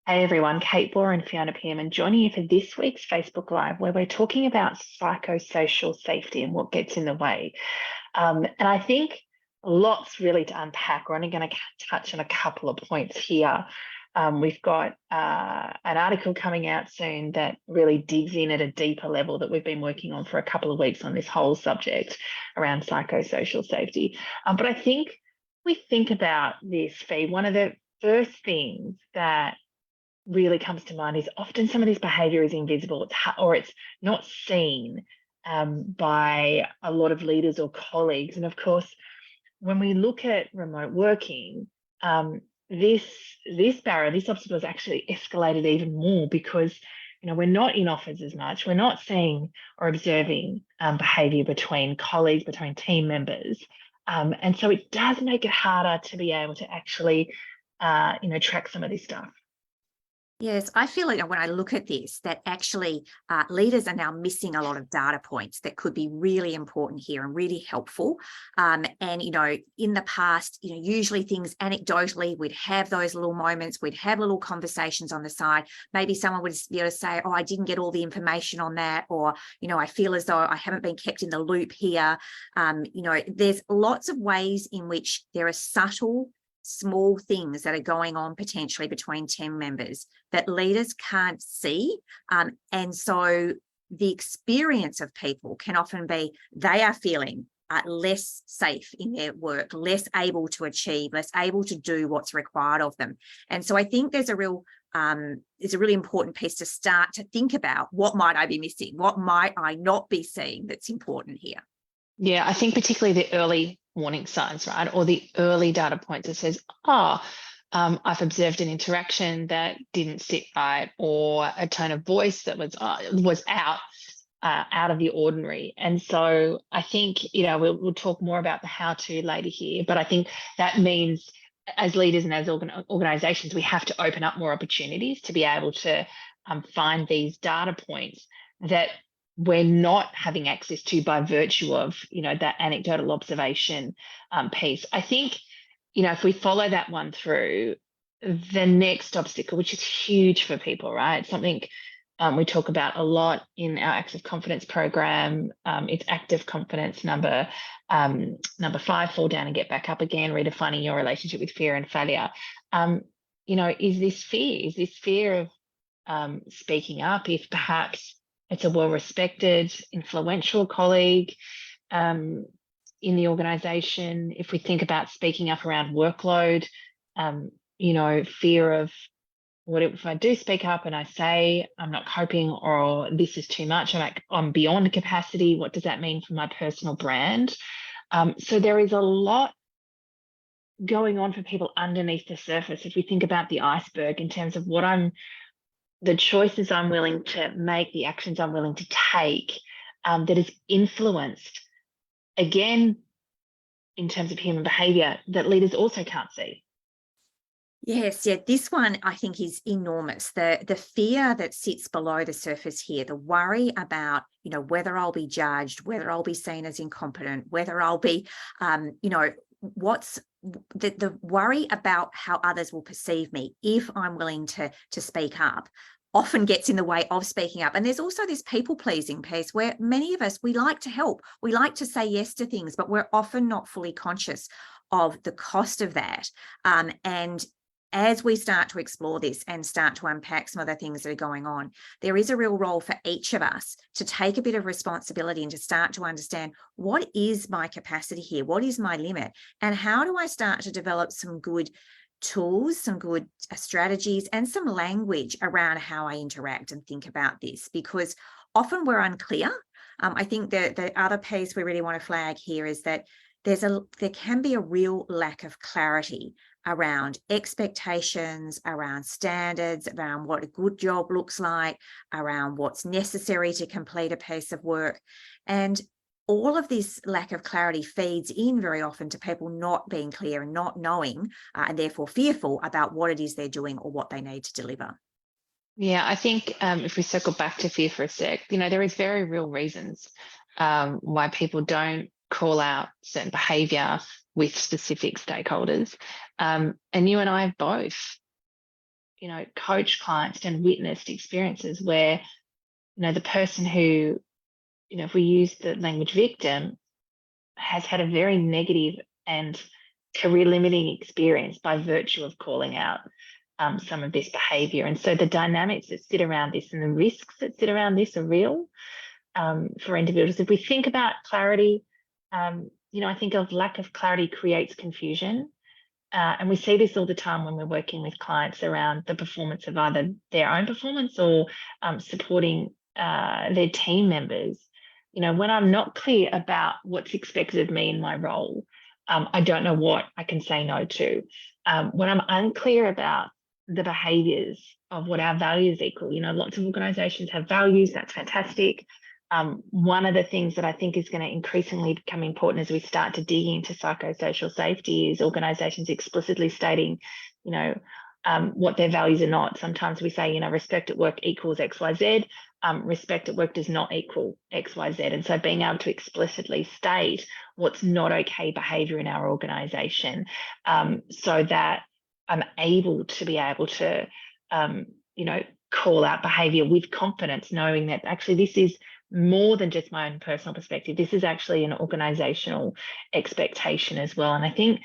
Hey everyone, Kate Bohr and Fiona PM, joining you for this week's Facebook Live, where we're talking about psychosocial safety and what gets in the way. And I think lots really to unpack. We're only going to touch on a couple of points here. We've got an article coming out soon that really digs in at a deeper level that we've been working on for a couple of weeks on this whole subject around psychosocial safety. But I think we think about this, Fee, one of the first things that really comes to mind is often some of this behavior is invisible or it's not seen by a lot of leaders or colleagues. And of course, when we look at remote working, this barrier, this obstacle is actually escalated even more because we're not in office as much. We're not seeing or observing behavior between colleagues, between team members. And so it does make it harder to be able to actually track some of this stuff. Yes, I feel like when I look at this, that actually leaders are now missing a lot of data points that could be really important here and really helpful. And, in the past, usually things anecdotally, we'd have those little moments, we'd have little conversations on the side. Maybe someone would be able to say, oh, I didn't get all the information on that, or, I feel as though I haven't been kept in the loop here. There's lots of ways in which there are subtle small things that are going on potentially between team members that leaders can't see. And so the experience of people can often be they are feeling less safe in their work, less able to achieve, less able to do what's required of them. And so I think there's a really important piece to start to think about, what might I be missing? What might I not be seeing that's important here? Yeah, I think particularly the early warning signs, right? Or the early data points that says, I've observed an interaction that didn't sit right, or a tone of voice that was out of the ordinary. And so I think, we'll talk more about the how-to later here, but I think that means as leaders and as organizations, we have to open up more opportunities to be able to find these data points that we're not having access to by virtue of, that anecdotal observation piece. I think, if we follow that one through, the next obstacle, which is huge for people, right? Something we talk about a lot in our Acts of Confidence program. It's active confidence number 5, fall down and get back up again, redefining your relationship with fear and failure. Is this fear of speaking up if perhaps it's a well-respected, influential colleague in the organisation? If we think about speaking up around workload, fear of what if I do speak up and I say I'm not coping, or this is too much, I'm beyond capacity, what does that mean for my personal brand? So there is a lot going on for people underneath the surface. If we think about the iceberg in terms of the choices I'm willing to make, the actions I'm willing to take, that is influenced, again, in terms of human behaviour, that leaders also can't see. Yes, yeah, this one I think is enormous. The fear that sits below the surface here, the worry about, whether I'll be judged, whether I'll be seen as incompetent, whether I'll be, what's the worry about how others will perceive me if I'm willing to speak up, often gets in the way of speaking up. And there's also this people-pleasing piece where many of us, we like to help, we like to say yes to things, but we're often not fully conscious of the cost of that. And as we start to explore this and start to unpack some of the things that are going on, there is a real role for each of us to take a bit of responsibility and to start to understand, what is my capacity here? What is my limit? And how do I start to develop some good tools, some good strategies, and some language around how I interact and think about this? Because often we're unclear. I think the other piece we really want to flag here is that there can be a real lack of clarity around expectations, around standards, around what a good job looks like, around what's necessary to complete a piece of work. And all of this lack of clarity feeds in very often to people not being clear and not knowing, and therefore fearful about what it is they're doing or what they need to deliver. Yeah, I think if we circle back to fear for a sec, there is very real reasons why people don't call out certain behaviour with specific stakeholders. And you and I have both coached clients and witnessed experiences where, the person who, if we use the language victim, has had a very negative and career limiting experience by virtue of calling out some of this behavior. And so the dynamics that sit around this and the risks that sit around this are real for individuals. If we think about clarity, I think of lack of clarity creates confusion. And we see this all the time when we're working with clients around the performance of either their own performance or supporting their team members. When I'm not clear about what's expected of me in my role, I don't know what I can say no to. When I'm unclear about the behaviours of what our values equal, lots of organisations have values, that's fantastic. One of the things that I think is going to increasingly become important as we start to dig into psychosocial safety is organisations explicitly stating, what their values are not. Sometimes we say, respect at work equals XYZ. Respect at work does not equal XYZ. And so being able to explicitly state what's not okay behaviour in our organisation, so that I'm able to, call out behaviour with confidence, knowing that actually this is more than just my own personal perspective. This is actually an organisational expectation as well. And I think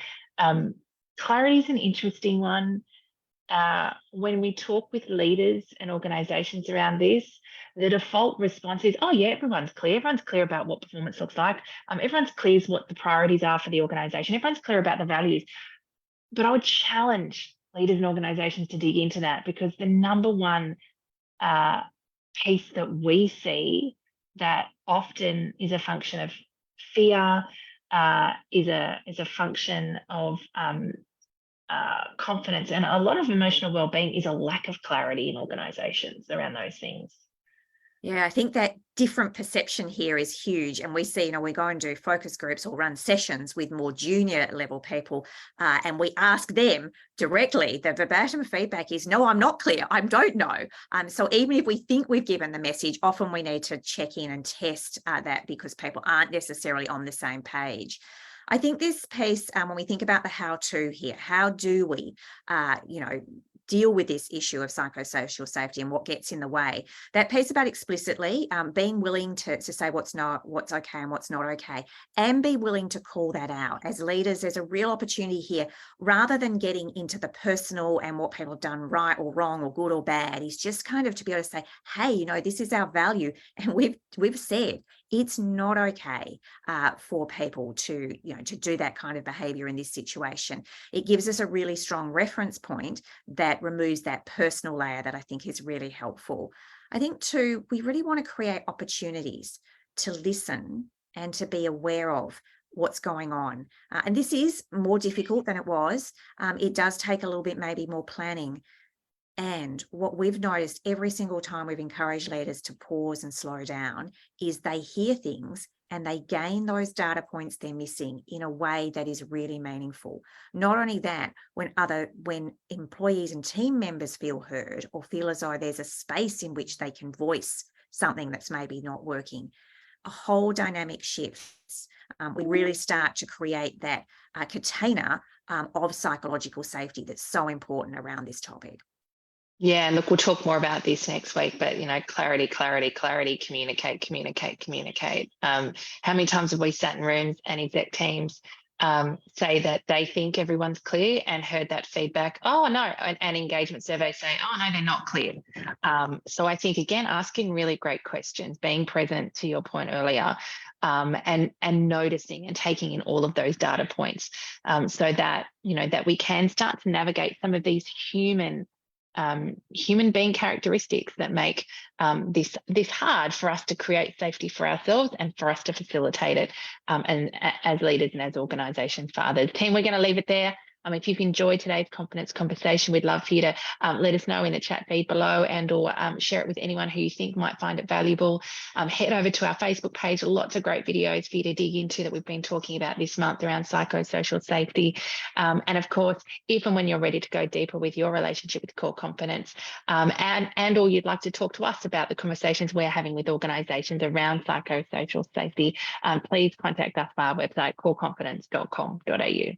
clarity is an interesting one. When we talk with leaders and organisations around this, the default response is, oh yeah, everyone's clear. Everyone's clear about what performance looks like. Everyone's clear what the priorities are for the organisation. Everyone's clear about the values. But I would challenge leaders and organisations to dig into that, because the number one piece that we see that often is a function of fear, is a function of confidence, and a lot of emotional well-being is a lack of clarity in organisations around those things. Yeah, I think that different perception here is huge. And we see, we go and do focus groups or run sessions with more junior level people, and we ask them directly. The verbatim feedback is, no, I'm not clear. I don't know. So even if we think we've given the message, often we need to check in and test that, because people aren't necessarily on the same page. I think this piece, when we think about the how-to here, how do we, deal with this issue of psychosocial safety and what gets in the way? That piece about explicitly being willing to say what's okay and what's not okay, and be willing to call that out. As leaders, there's a real opportunity here, rather than getting into the personal and what people have done right or wrong or good or bad, is just kind of to be able to say, hey, this is our value, and we've said it's not okay for people to do that kind of behavior in this situation. It gives us a really strong reference point that removes that personal layer that I think is really helpful. I think too, we really want to create opportunities to listen and to be aware of what's going on. And this is more difficult than it was. It does take a little bit maybe more planning. And what we've noticed every single time we've encouraged leaders to pause and slow down is they hear things and they gain those data points they're missing in a way that is really meaningful. Not only that, when employees and team members feel heard or feel as though there's a space in which they can voice something that's maybe not working, a whole dynamic shifts. We really start to create that container of psychological safety that's so important around this topic. Yeah, look, we'll talk more about this next week, but clarity, communicate. How many times have we sat in rooms and exec teams say that they think everyone's clear and heard that feedback? Oh no, an engagement survey say, oh no, they're not clear. So I think, again, asking really great questions, being present to your point earlier, and noticing and taking in all of those data points, so that that we can start to navigate some of these human being characteristics that make this hard for us to create safety for ourselves and for us to facilitate it, and as leaders and as organisations for others. Team, we're going to leave it there. If you've enjoyed today's confidence conversation, we'd love for you to let us know in the chat feed below, and or share it with anyone who you think might find it valuable. Head over to our Facebook page. Lots of great videos for you to dig into that we've been talking about this month around psychosocial safety. And of course, if and when you're ready to go deeper with your relationship with core confidence, and or you'd like to talk to us about the conversations we're having with organisations around psychosocial safety, please contact us via our website, coreconfidence.com.au.